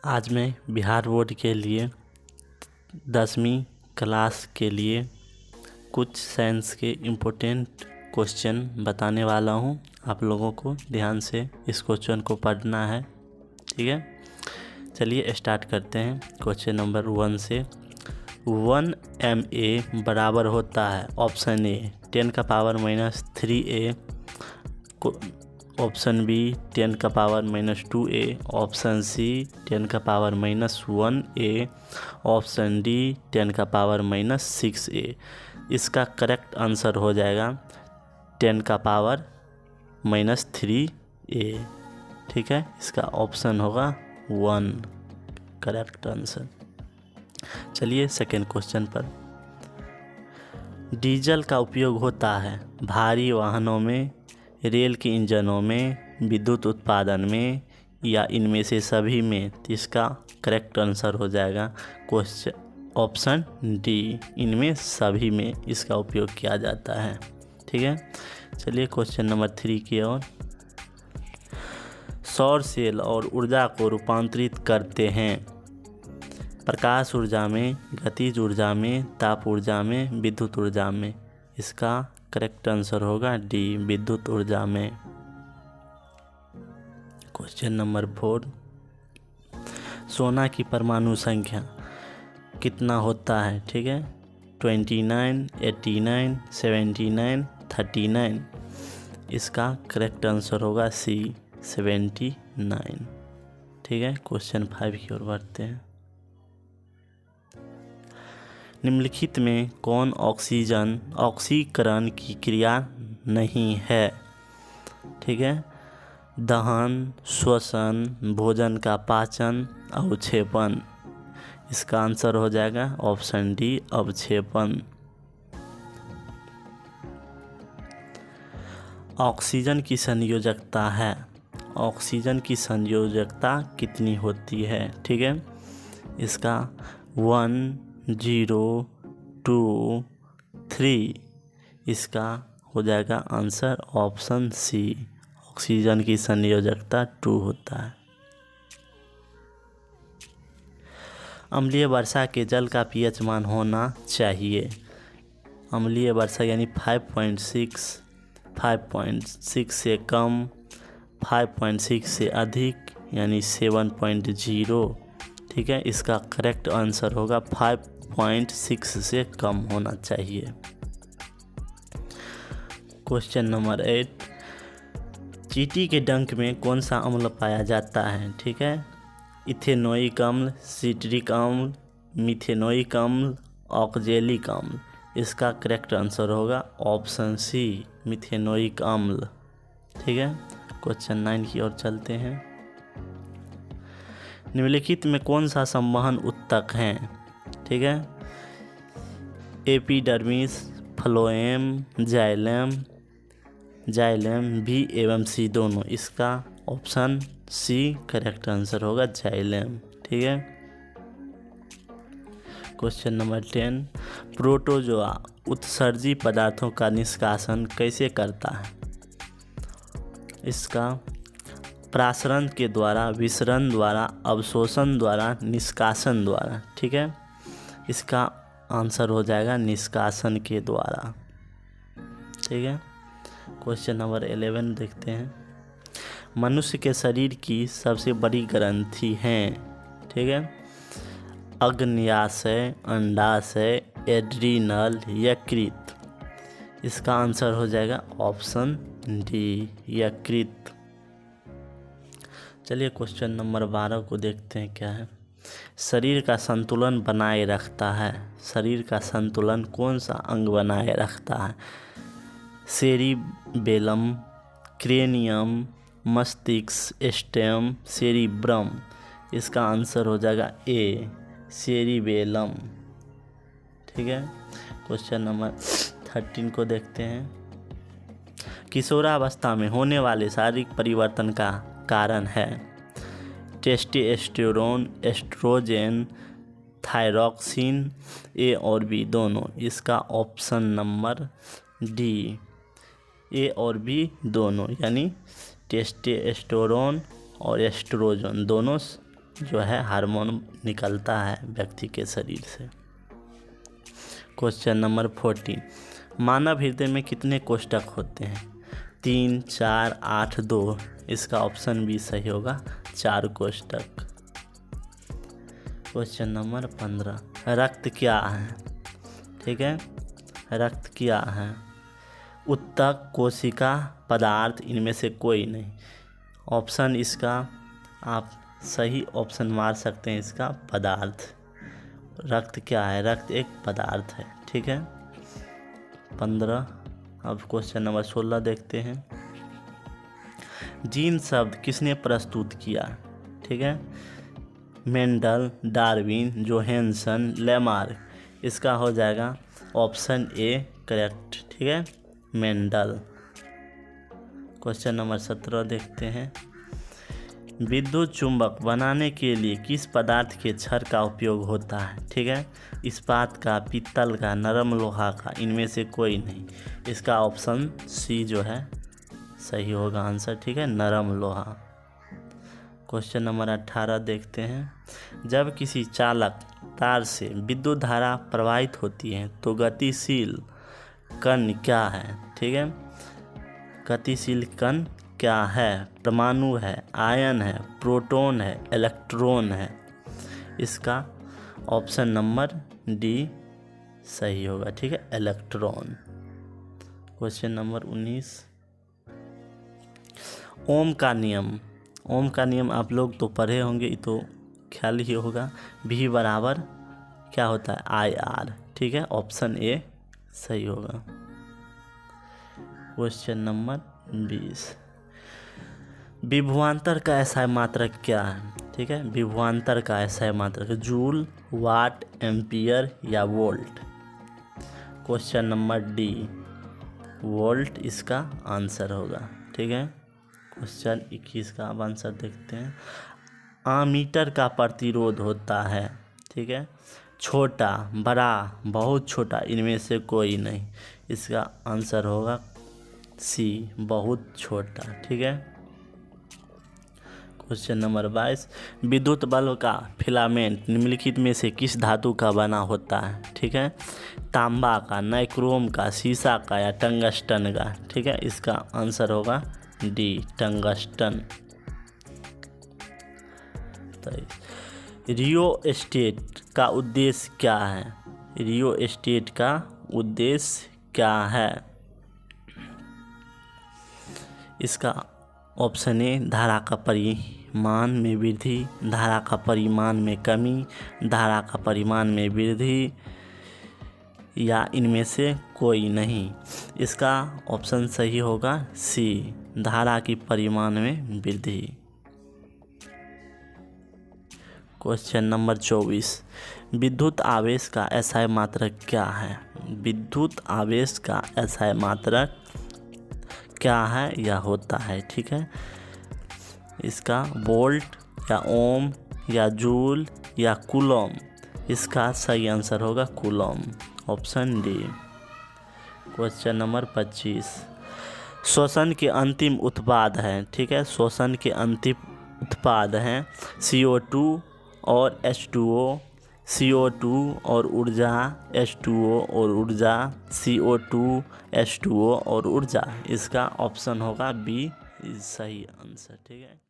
आज मैं बिहार बोर्ड के लिए 10वीं क्लास के लिए कुछ साइंस के इम्पोर्टेंट क्वेश्चन बताने वाला हूं। आप लोगों को ध्यान से इस क्वेश्चन को पढ़ना है, ठीक है। चलिए स्टार्ट करते हैं क्वेश्चन नंबर 1 से। 1 MA बराबर होता है option A 10⁻³ option B 10⁻²A, option C 10⁻1A, option D 10⁻6A। इसका करेक्ट आंसर हो जाएगा 10⁻³ ठीक है। इसका ऑप्शन होगा 1 करेक्ट आंसर। चलिए सेकेंड क्वेश्चन पर। डीजल का उपयोग होता है भारी वाहनों में, रेल के इंजनों में, विद्युत उत्पादन में या इनमें से सभी में। तो इसका करेक्ट आंसर हो जाएगा क्वेश्चन ऑप्शन डी, इनमें सभी में इसका उपयोग किया जाता है, ठीक है। चलिए क्वेश्चन नंबर 3 की ओर। सौर सेल और ऊर्जा को रूपांतरित करते हैं प्रकाश ऊर्जा में, गतिज ऊर्जा में, ताप ऊर्जा में, विद्युत ऊर्जा में। इसका करेक्ट आंसर होगा डी, विद्युत ऊर्जा में। Question number 4। सोना की परमाणु संख्या कितना होता है, ठीक है। 29, 89, 79, 39। इसका करेक्ट आंसर होगा सी, 79, ठीक है। क्वेश्चन 5 की ओर बढ़ते हैं। निम्नलिखित में कौन ऑक्सीकरण की क्रिया नहीं है, ठीक है। दहन, श्वसन, भोजन का पाचन, अवक्षेपण। इसका आंसर हो जाएगा ऑप्शन डी, अवक्षेपण। ऑक्सीजन की संयोजकता है, ऑक्सीजन की संयोजकता कितनी होती है, ठीक है। इसका 1, 0, 2, 3। इसका हो जाएगा आंसर ऑप्शन सी, ऑक्सीजन की संयोजकता 2 होता है। अम्लीय वर्षा के जल का pH मान होना चाहिए। अम्लीय वर्षा यानी 5.6, 5.6 से कम, 5.6 से अधिक यानी 7.0, ठीक है। इसका करेक्ट आंसर होगा 5.6 से कम होना चाहिए। Question number 8। चींटी के डंक में कौन सा अम्ल पाया जाता है, ठीक है। इथेनोइक अम्ल, सिट्रिक अम्ल, मिथेनोइक अम्ल, ऑक्जेलिक अम्ल। इसका करेक्ट आंसर होगा ऑप्शन सी, मिथेनोइक अम्ल, ठीक है। क्वेश्चन 9 की ओर चलते हैं। निम्नलिखित में कौन सा संवहन उत्तक है, ठीक है। एपिडर्मिस, फ्लोएम, जाइलम बी एवं सी दोनों। इसका ऑप्शन सी करेक्ट आंसर होगा जाइलम, ठीक है। Question number 10। प्रोटोजोआ उत्सर्जी पदार्थों का निष्कासन कैसे करता है। इसका प्रासरण के द्वारा, विसरण द्वारा, अवशोषण द्वारा, निष्कासन द्वारा, ठीक है। इसका आंसर हो जाएगा निष्कासन के द्वारा, ठीक है। क्वेश्चन नंबर 11 देखते हैं। मनुष्य के शरीर की सबसे बड़ी ग्रंथि है, ठीक है। अग्न्याशय, अंडाशय, एड्रीनल, यकृत। इसका आंसर हो जाएगा ऑप्शन डी, यकृत। चलिए क्वेश्चन नंबर 12 को देखते हैं क्या है। शरीर का संतुलन बनाए रखता है, शरीर का संतुलन कौन सा अंग बनाए रखता है। सेरिबेलम, क्रेनियम, मस्तिष्क, स्टेम, सेरिब्रम। इसका आंसर हो जाएगा ए, सेरिबेलम, ठीक है। क्वेश्चन नंबर 13 को देखते हैं। किशोरावस्था में होने वाले शारीरिक परिवर्तन का कारण है टेस्टोस्टेरोन, एस्ट्रोजन, थायरॉक्सिन, ए और बी दोनों। इसका ऑप्शन नंबर डी, ए और बी दोनों, यानी टेस्टोस्टेरोन और एस्ट्रोजन दोनों जो है हार्मोन निकलता है व्यक्ति के शरीर से। क्वेश्चन नंबर 14, मानव हृदय में कितने कोष्ठक होते हैं? 3, 4, 8, 2। इसका ऑप्शन बी सही होगा, 4 कोष्ठक। क्वेश्चन नंबर 15, रक्त क्या है? ठीक है, रक्त क्या है? उत्तक, कोशिका, पदार्थ, इनमें से कोई नहीं। ऑप्शन इसका आप सही ऑप्शन मार सकते हैं, इसका पदार्थ। रक्त क्या है? रक्त एक पदार्थ है। ठीक है, 15। अब क्वेश्चन नंबर 16 देखते हैं। जीन शब्द किसने प्रस्तुत किया? ठीक है, मेंडल, डार्विन, जोहेंसन, लेमार्क। इसका हो जाएगा ऑप्शन ए करेक्ट। ठीक है, मेंडल। क्वेश्चन नंबर 17 देखते हैं। विद्युत चुंबक बनाने के लिए किस पदार्थ के छड़ का उपयोग होता है? ठीक है, इस्पात का, पीतल का, नरम लोहा का, इनमें से कोई नहीं। इसका ऑप्शन सी जो है सही होगा आंसर। ठीक है, नरम लोहा। क्वेश्चन नंबर 18 देखते हैं। जब किसी चालक तार से विद्युत धारा प्रवाहित होती है तो गतिशील कण क्या है? ठीक है, गतिशील कण क्या है? परमाणु है, आयन है, प्रोटॉन है, इलेक्ट्रॉन है। इसका ऑप्शन नंबर डी सही होगा। ठीक है, इलेक्ट्रॉन। क्वेश्चन नंबर 19, ओम का नियम। ओम का नियम आप लोग तो पढ़े होंगे, ये तो ख्याल ही होगा। V बराबर क्या होता है? IR। ठीक है, ऑप्शन ए सही होगा। क्वेश्चन नंबर 20, विभवांतर का एसआई मात्रक क्या है? ठीक है, विभवांतर का एसआई मात्रक जूल, वाट, एम्पियर या volt. Question number D, volt इसका आंसर होगा। ठीक है, क्वेश्चन 21 का अब आंसर देखते हैं। आमीटर का प्रतिरोध होता है, ठीक है, छोटा, बड़ा, बहुत छोटा, इनमें से कोई नहीं। इसका आंसर होगा सी, बहुत छोटा। ठीक है, क्वेश्चन नंबर 22, विद्युत बल्ब का फिलामेंट निम्नलिखित में से किस धातु का बना होता है? ठीक है, तांबा का, नाइक्रोम का, सीसा का या टंगस्टन का। ठीक है, इसका आंसर होगा डी, टंगस्टन। रियो एस्टेट का उद्देश्य क्या है? रियो एस्टेट का उद्देश्य क्या है? इसका ऑप्शन ए धारा का परिमाण में वृद्धि, धारा का परिमाण में कमी, धारा का परिमाण में वृद्धि या इनमें से कोई नहीं। इसका ऑप्शन सही होगा सी, धारा की परिमाण में वृद्धि। क्वेश्चन नंबर 24, विद्युत आवेश का एसआई मात्रक क्या है? विद्युत आवेश का एसआई मात्रक क्या है या होता है? ठीक है, इसका वोल्ट या ओम या जूल या कूलम। इसका सही आंसर होगा coulomb, option D. Question number 25, श्वसन के अंतिम उत्पाद हैं। ठीक है, श्वसन के अंतिम उत्पाद हैं CO2 और H2O, CO2 और ऊर्जा, H2O और ऊर्जा, CO2, H2O और ऊर्जा। इसका ऑप्शन होगा बी सही आंसर। ठीक है।